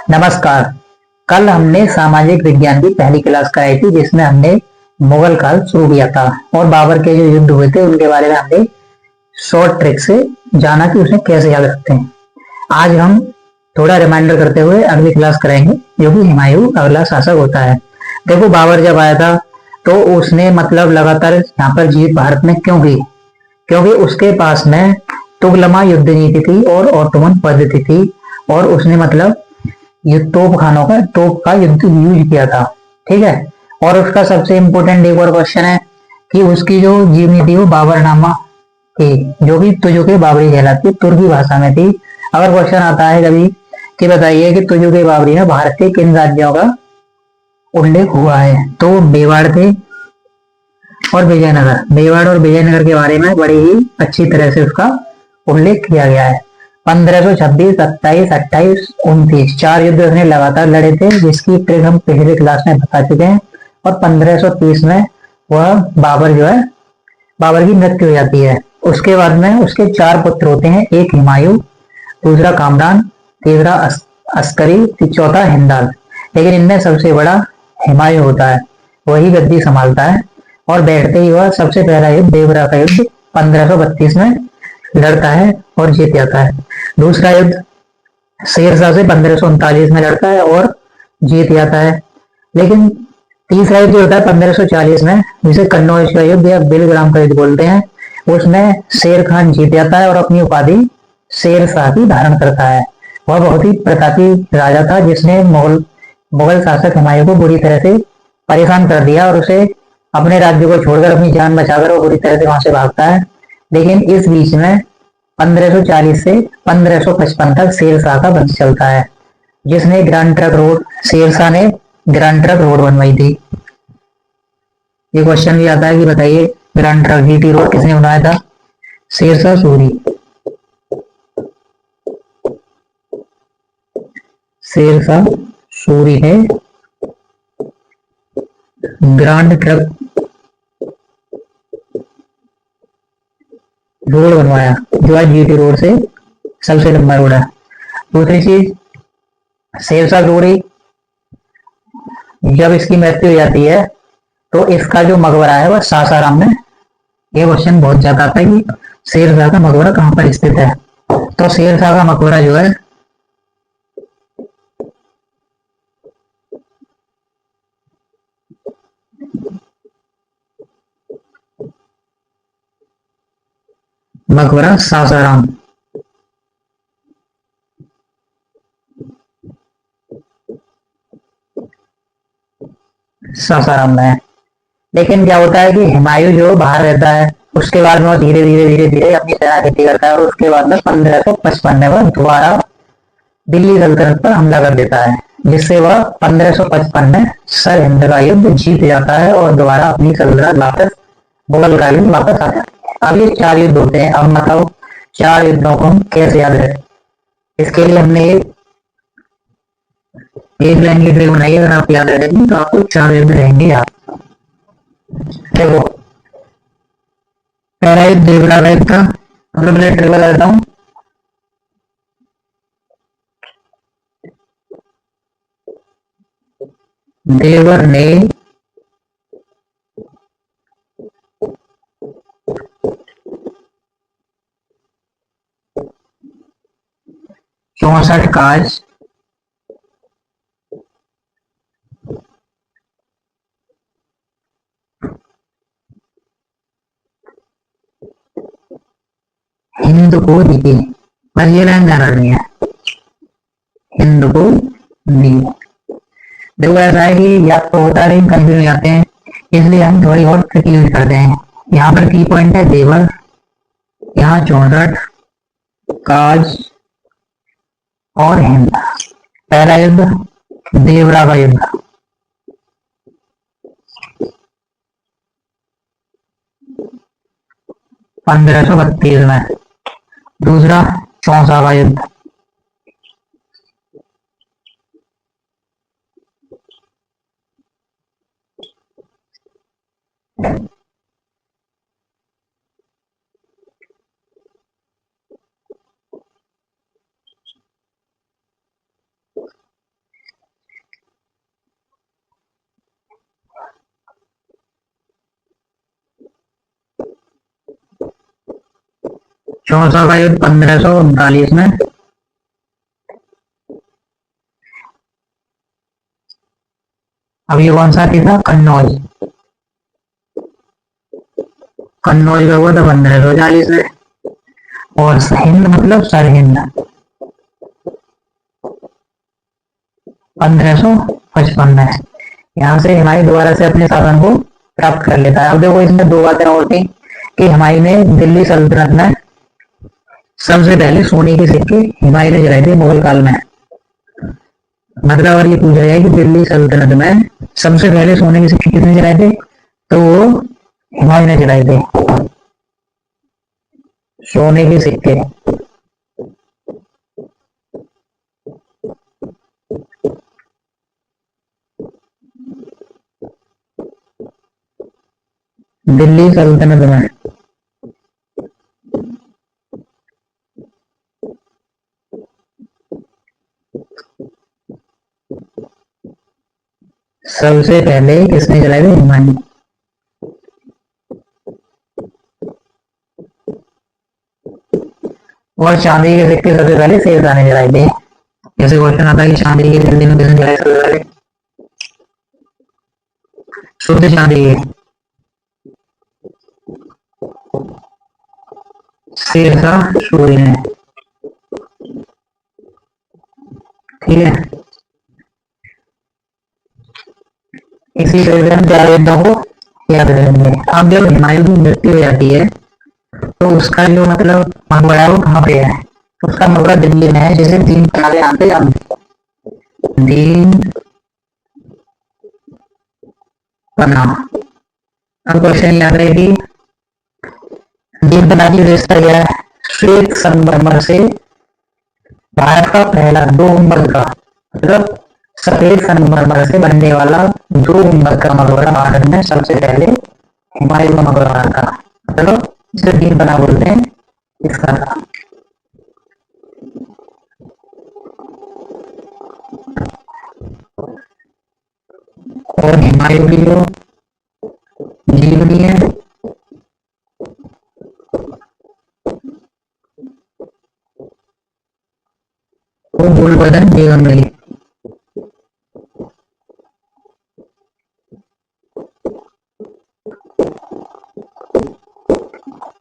नमस्कार। कल हमने सामाजिक विज्ञान की पहली क्लास कराई थी जिसमें हमने मुगल काल शुरू किया था और बाबर के जो युद्ध हुए थे उनके बारे में हमने शॉर्ट ट्रिक से जाना कि उसे कैसे याद रखते हैं। आज हम थोड़ा रिमाइंडर करते हुए अगली क्लास कराएंगे जो कि हुमायूं अगला शासक होता है। देखो, बाबर जब आया था तो उसने मतलब लगातार यहाँ पर जीत भारत में क्यों की? क्योंकि उसके पास में तुगलमा युद्ध नीति थी और ऑटोमन पद्धति थी और उसने मतलब ये तोप का युद्ध यूज किया था। ठीक है। और उसका सबसे इम्पोर्टेंट एक और क्वेश्चन है कि उसकी जो जीवनी थी वो बाबरनामा थी, जो कि तुजुके बाबरी कहलाती है, तुर्की भाषा में थी। अगर क्वेश्चन आता है कभी कि बताइए कि तुजुके बाबरी में भारत के किन राज्यों का उल्लेख हुआ है, तो मेवाड़ थे और विजयनगर। मेवाड़ और विजयनगर के बारे में बड़ी ही अच्छी तरह से उसका उल्लेख किया गया है। 1526, 27, 28, 29 चार युद्ध उसने लगातार लड़े थे जिसकी ट्रिक हम पिछले क्लास में बता चुके हैं। और 1530 में वह बाबर जो है, बाबर की मृत्यु हो जाती है। उसके बाद में उसके चार पुत्र होते हैं, एक हुमायूं, दूसरा कामरान, तीसरा अस्करी, चौथा हिंदाल। लेकिन इनमें सबसे बड़ा हुमायूं होता है, वही गद्दी संभालता है। और बैठते ही वह सबसे पहला युद्ध देवरा का युद्ध 1532 में लड़ता है और जीत जाता है। दूसरा युद्ध शेरशाह से 1539 में लड़ता है और जीत जाता है। लेकिन तीसरा युद्ध जो होता है 1540 में, जिसे कन्नौज का युद्ध या बिलग्राम का युद्ध बोलते हैं, उसमें शेर खान जीत जाता है और अपनी उपाधि शेरशाह की धारण करता है। वह बहुत ही प्रतापी राजा था जिसने मुगल मुगल शासक हुमायूं को बुरी तरह से परेशान कर दिया और उसे अपने राज्य को छोड़कर अपनी जान बचाकर वो बुरी तरह से वहां से भागता है। लेकिन इस बीच में 1540 से 1555 तक शेरशाह का वंश चलता है, जिसने ग्रैंड ट्रक रोड शेरशाह ने ग्रैंड ट्रक रोड बनवाई थी। ये क्वेश्चन भी आता है कि बताइए ग्रैंड ट्रक जीटी रोड किसने बनाया था? शेरशाह सूरी। शेरशाह सूरी ने ग्रैंड ट्रक रोड बनवाया, जो आज जीटी रोड से सबसे लंबा रोड है। दूसरी चीज, शेरशाह सूरी जब इसकी मृत्यु हो जाती है तो इसका जो मकबरा है वह सासाराम में। ये क्वेश्चन बहुत ज्यादा आता है कि शेरशाह का मकबरा कहाँ पर स्थित है। तो शेरशाह का मकबरा जो है मकबरा सासाराम, सासाराम में है। लेकिन क्या होता है कि हुमायूं जो बाहर रहता है उसके बाद में वो धीरे धीरे धीरे धीरे अपनी सेनापति करता है और उसके बाद में 1555 में वह दोबारा दिल्ली सल्तनत पर हमला कर देता है, जिससे वह 1555 में सर हिंद का युद्ध जीत जाता है और दोबारा अपनी सल्तनत वापस मुगल का युद्ध वापस आता है। अब ये चार युद्ध होते हैं। अब बताओ चार युद्धों को हम कैसे याद रखें? इसके लिए हमने एक लाइन की ट्रिक बनाई। अगर आप याद रखेंगे तो आपको चार युद्ध रहेंगे याद। देखो, पहला युद्ध देवरा का युद्ध था। मतलब मैं ट्रिक बता देता हूँ। देवर ने 64 काज हिंद को दिए। बस ये लाइन ध्यान रखनी है, हिंद को दिए। देखो, ऐसा है कि या तो होता है कंफ्यूज हो जाते हैं, इसलिए हम थोड़ी और ट्रिक यूज करते हैं। यहाँ पर की पॉइंट है देवर, यहाँ 64 काज और हिंद। पहला युद्ध देवरा का युद्ध 1532 में। दूसरा चौसा का युद्ध चौसा का युद्ध 1539 में। अब ये कौन सा था? कन्नौज। कन्नौज का हुआ था 1540 में। और हिंद मतलब सरहिंद 1555 में। यहाँ से हुमायूं दोबारा से अपने शासन को प्राप्त कर लेता है। अब देखो इसमें दो बातें और थी कि हुमायूं ने दिल्ली सल्तनत में सबसे पहले सोने के सिक्के हुमायूं ने जलाए थे मुगल काल में। मतलब अगर ये पूछा जाए कि दिल्ली सल्तनत में सबसे पहले सोने के सिक्के किसने जलाए थे, तो वो हुमायूं ने जलाए थे सोने के सिक्के। दिल्ली सल्तनत में सबसे पहले किसने जलाए थे? हुमायूं। और चांदी के सिक्के सबसे पहले शेरशाह ने जलाए थे। जैसे क्वेश्चन आता है कि चांदी के दिल्ली में किसने जलाए सबसे पहले? शुद्ध चांदी के शेरशाह सूरी ने। ठीक है, इसी तरीके हम चार युद्धों को याद रखेंगे। अब जब हुमायूं की मृत्यु हो जाती है तो उसका जो मतलब मकबरा है वो कहाँ पे है? उसका मकबरा दिल्ली में है, जिसे दीन पनाह आते हैं। दीन पनाह। अब क्वेश्चन याद रहे कि दीन पनाह की विशेषता क्या है? श्वेत संगमरमर से भारत का पहला 2 गुंबद का, मतलब सफेद संगमरमर से बनने वाला 2 गुंबद का मकबरा भारत में सबसे पहले हुमायूं का मकबरा था। मतलब इसे दीन पनाह बोलते हैं इसका था। और हुमायूं की जो जीवनी है वो गुलबदन बेगम मिली।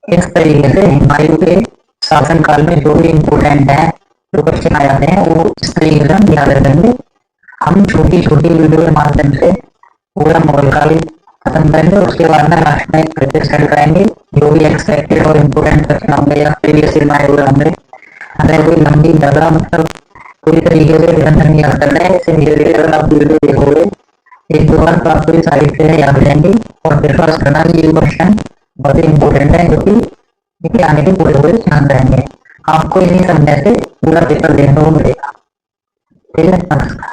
इस तरीके से हुमायूं के शासन काल में जो भी इम्पोर्टेंट है, जो क्वेश्चन आ जाते हैं, वो इस तरीके से हम याद रखेंगे। हम छोटी छोटी वीडियो के माध्यम से पूरा मुगल काल खत्म करेंगे। उसके बाद में लास्ट में प्रैक्टिस कराएंगे जो भी एक्सपेक्टेड और इम्पोर्टेंट क्वेश्चन होंगे या प्रीवियस ईयर में आए हुए होंगे। अगर कोई लंबी ज्यादा मतलब पूरी तरीके से रिविजन नहीं याद करना है, इसे धीरे धीरे अगर आप वीडियो देखोगे एक दो बार तो आपको ये सारी चीजें याद रहेंगी। और विश्वास करना कि ये क्वेश्चन बहुत ही इम्पोर्टेंट है, जो कि आने के पूरे पूरे ध्यान रहेंगे। आपको इन्हीं समझने से पूरा पेपर देखने को मिलेगा। ठीक है, नमस्कार।